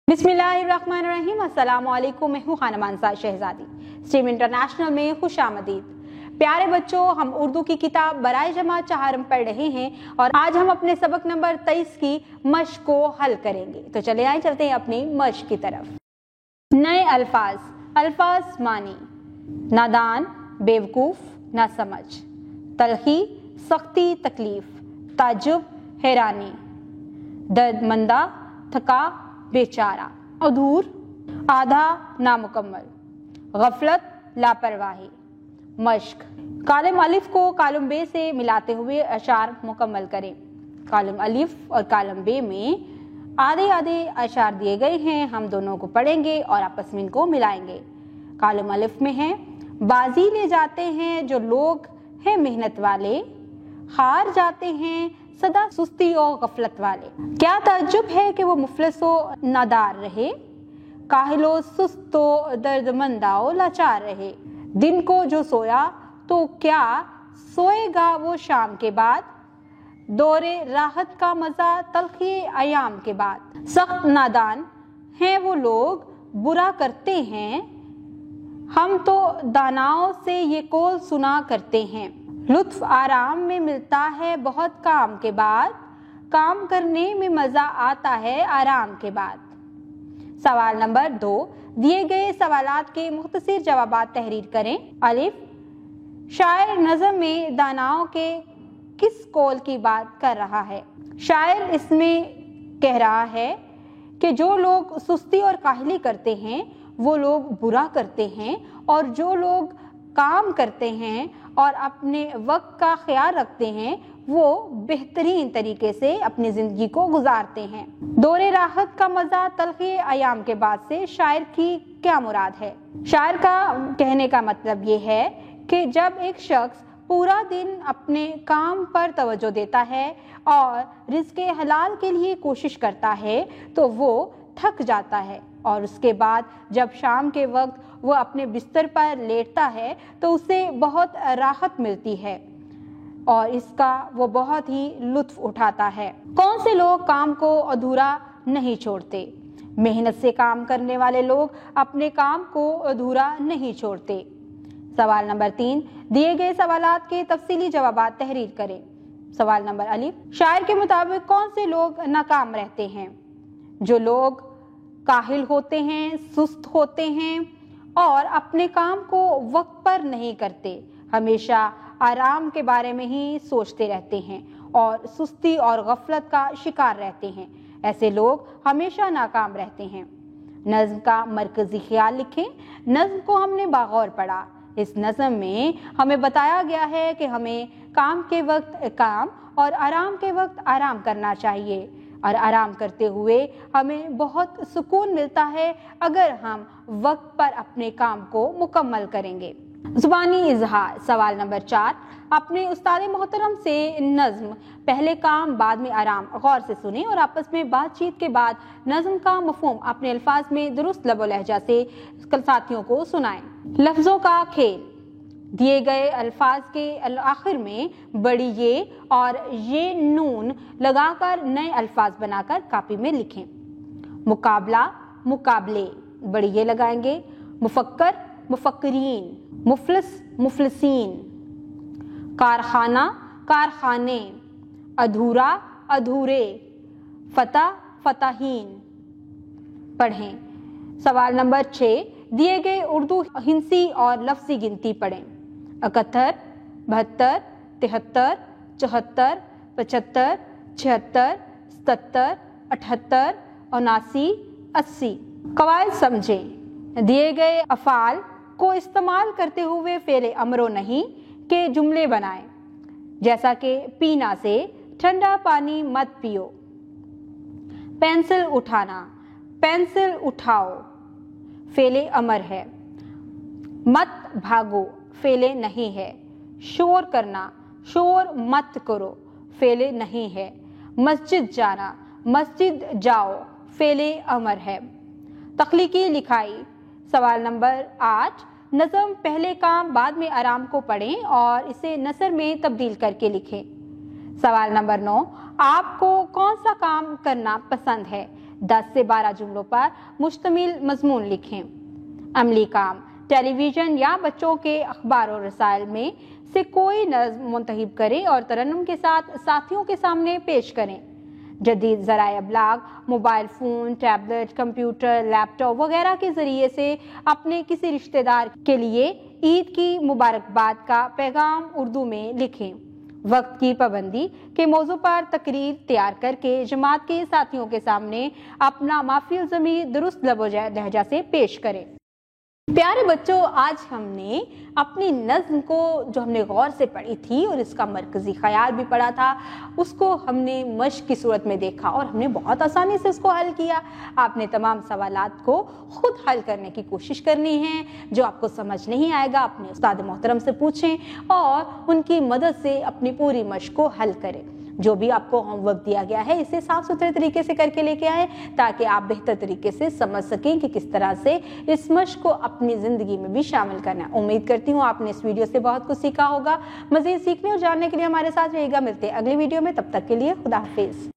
बिस्मिल्लाहिर्रहमानिर्रहीम। अस्सलामु अलैकुम। मैं हूँ खानम अंसार शहजादी। स्ट्रीम इंटरनेशनल में खुशामदीद। प्यारे बच्चों, हम उर्दू की किताब बराए जमा चहारम पढ़ रहे हैं और आज हम अपने सबक नंबर 23 की मश्क को हल करेंगे। तो चले आए, चलते हैं अपनी मश्क की तरफ। नए अल्फाज। अल्फाज मानी: नादान, बेवकूफ, नासमझ; तलखी, सख्ती, तकलीफ; ताजुब, हैरानी; दर्दमंदा, थका, बेचारा; अधूर, आधा, नामुकम्मल; गफलत, लापरवाही। मश्क: कालम अलिफ को कालम बे से मिलाते हुए अशार मुकम्मल करें। कालम अलिफ और कालम बे में आधे आधे अशार दिए गए हैं, हम दोनों को पढ़ेंगे और आपस में इनको मिलाएंगे। कालम अलिफ में है: बाजी ले जाते हैं जो लोग हैं मेहनत वाले, हार जाते हैं सदा सुस्ती और गफलत वाले। क्या ताज्जुब है कि वो मुफलिसो नादार रहे, काहिलो सुस्तो दर्दमंदाओ लाचार रहे। दिन को जो सोया तो क्या सोएगा वो शाम के बाद, दौरे राहत का मजा तलखी अयाम के बाद। सख्त नादान हैं वो लोग बुरा करते हैं, हम तो दानाओं से ये कौल सुना करते हैं। लुत्फ आराम में मिलता है बहुत काम के बाद, काम करने में मजा आता है आराम के बाद। सवाल नंबर 2, दिए गए सवालात के मुख्तसर जवाबात तहरीर करें। अलिफ, शायर नज़म में दानाओं के किस कौल की बात कर रहा है? शायर इसमें कह रहा है कि जो लोग सुस्ती और काहली करते हैं वो लोग बुरा करते हैं, और जो लोग काम करते हैं और अपने वक्त का ख्याल रखते हैं वो बेहतरीन तरीके से अपनी ज़िंदगी को गुजारते हैं। दौरे राहत का मज़ा तलखी अयाम के बाद से शायर की क्या मुराद है? शायर का कहने का मतलब ये है कि जब एक शख्स पूरा दिन अपने काम पर तवज्जो देता है और रिज़्क़े हलाल के लिए कोशिश करता है तो वो थक जाता है, और उसके बाद जब शाम के वक्त वो अपने बिस्तर पर लेटता है तो उसे बहुत राहत मिलती है और इसका वो बहुत ही लुत्फ उठाता है। कौन से लोग काम को अधूरा नहीं छोड़ते? मेहनत से काम करने वाले लोग अपने काम को अधूरा नहीं छोड़ते। सवाल नंबर 3, दिए गए सवालात के तफसीली जवाबात तहरीर करें। सवाल नंबर अलिफ, शायर के मुताबिक कौन से लोग नाकाम रहते हैं? जो लोग काहिल होते हैं, सुस्त होते हैं और अपने काम को वक्त पर नहीं करते, हमेशा आराम के बारे में ही सोचते रहते हैं और सुस्ती और गफलत का शिकार रहते हैं, ऐसे लोग हमेशा नाकाम रहते हैं। नज़्म का मरकजी ख्याल लिखें। नज़्म को हमने बागौर पढ़ा। इस नज़्म में हमें बताया गया है कि हमें काम के वक्त काम और आराम के वक्त आराम करना चाहिए, और आराम करते हुए हमें बहुत सुकून मिलता है अगर हम वक्त पर अपने काम को मुकम्मल करेंगे। ज़ुबानी इजहार। सवाल नंबर 4, अपने उस्ताद मोहतरम से नज़्म पहले काम बाद में आराम गौर से सुने और आपस में बातचीत के बाद नज़्म का मफ़हूम अपने अल्फाज में दुरुस्त लबो लहजा से साथियों को सुनाएं। लफ्ज़ों का खेल। दिए गए अल्फाज के आखिर में बड़ी ये और ये नून लगाकर नए अल्फाज बनाकर कापी में लिखें। मुकाबला, मुकाबले, बड़ी ये लगाएंगे। मुफक्कर, मुफक्करीन; मुफलिस, मुफलिसीन; कारखाना, कारखाने; अधूरा, अधूरे; फतह, फताहीन। पढ़ें। सवाल नंबर 6, दिए गए उर्दू हिंसी और लफ्ज़ी गिनती पढ़ें। 71, 72, 73, 74, 75, 76, 77, 78, 79, 80। कवायद समझें। दिए गए अफ़ाल को इस्तेमाल करते हुए फ़ेल अमरो नहीं के जुमले बनाएं, जैसा कि पीना से ठंडा पानी मत पियो। पेंसिल उठाना, पेंसिल उठाओ, फ़ेल अमर है। मत भागो, फ़ेल नहीं है। शोर करना, शोर मत करो, फ़ेल नहीं है। मस्जिद जाना, मस्जिद जाओ, फ़ेल अमर है। तख्लीकी लिखाई। सवाल नंबर 8, नज़म पहले काम बाद में आराम को पढ़ें और इसे नसर में तब्दील करके लिखें। सवाल नंबर 9, आपको कौन सा काम करना पसंद है? 10 से 12 जुमलों पर मुश्तमिल मजमून लिखें। अमली काम, टेलीविजन या बच्चों के अखबार और रसायल में से कोई नज़्म मुंतखब करें और तरन्नुम के साथ साथियों के सामने पेश करें। जदीद ज़राए अबलाग, mobile phone, tablet, computer, laptop वगैरह के ज़रिए से अपने किसी रिश्तेदार के लिए ईद की मुबारकबाद का पैगाम उर्दू में लिखें। वक्त की पाबंदी के मौजू पर तकरीर तैयार करके जमात के साथियों के सामने अपना माफिल ज़मीर दुरुस्त लबो लहजा से पेश करें। प्यारे बच्चों, आज हमने अपनी नज़्म को जो हमने गौर से पढ़ी थी और इसका मरकज़ी ख्याल भी पढ़ा था, उसको हमने मश्क की सूरत में देखा और हमने बहुत आसानी से उसको हल किया। आपने तमाम सवालात को खुद हल करने की कोशिश करनी है। जो आपको समझ नहीं आएगा अपने उस्ताद मोहतरम से पूछें और उनकी मदद से अपनी पूरी मश्क को हल करें। जो भी आपको होमवर्क दिया गया है इसे साफ सुथरे तरीके से करके लेके आए ताकि आप बेहतर तरीके से समझ सकें कि किस तरह से इस मश्क को अपनी जिंदगी में भी शामिल करना है। उम्मीद करती हूँ आपने इस वीडियो से बहुत कुछ सीखा होगा। मजीद सीखने और जानने के लिए हमारे साथ रहिएगा। मिलते हैं अगली वीडियो में, तब तक के लिए खुदा हाफिज।